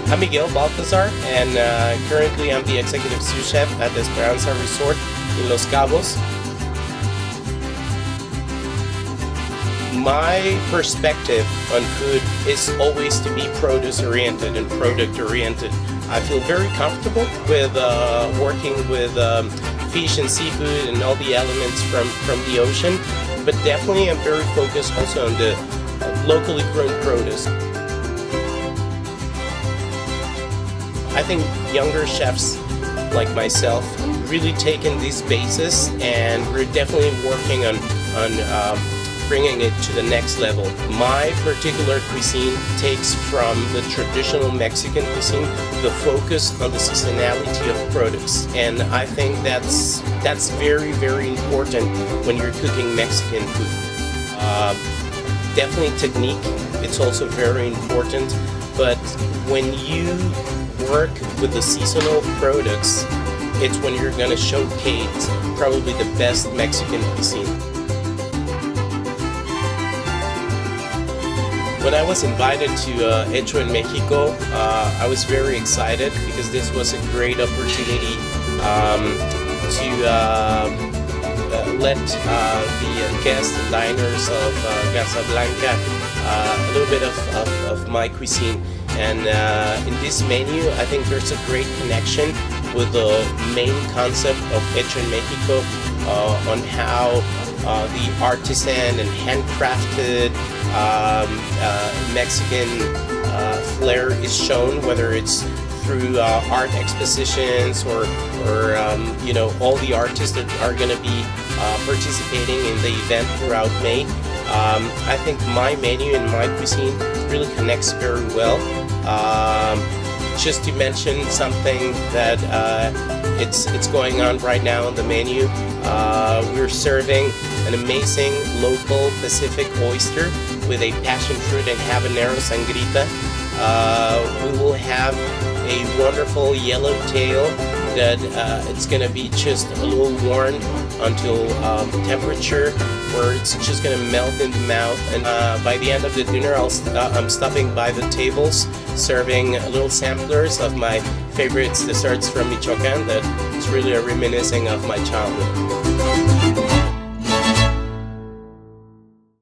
I'm Miguel Baltazar, and currently I'm the executive sous chef at the Esperanza resort in Los Cabos. My perspective on food is always to be produce-oriented and product-oriented. I feel very comfortable with working with fish and seafood and all the elements from the ocean, but definitely I'm very focused also on the locally grown produce. I think younger chefs like myself really taken these bases, and we're definitely working on bringing it to the next level. My particular cuisine takes from the traditional Mexican cuisine the focus on the seasonality of products, and I think that's very, very important when you're cooking Mexican food. Definitely technique, it's also very important, but when you work with the seasonal products, it's when you're going to showcase probably the best Mexican cuisine. When I was invited to Hecho En Mexico, I was very excited because this was a great opportunity to let the guests and diners of Casablanca a little bit of my cuisine. And in this menu, I think there's a great connection with the main concept of Hecho En Mexico on how the artisan and handcrafted Mexican flair is shown, whether it's through art expositions or you know, all the artists that are going to be participating in the event throughout May. I think my menu and my cuisine really connects very well. Just to mention something that it's going on right now on the menu, we're serving an amazing local Pacific oyster with a passion fruit and habanero sangrita. We will have a wonderful yellowtail that it's going to be just a little warmed until temperature where it's just going to melt in the mouth. And by the end of the dinner, I'm stopping by the tables serving little samplers of my favorite desserts from Michoacan that it's really a reminiscing of my childhood.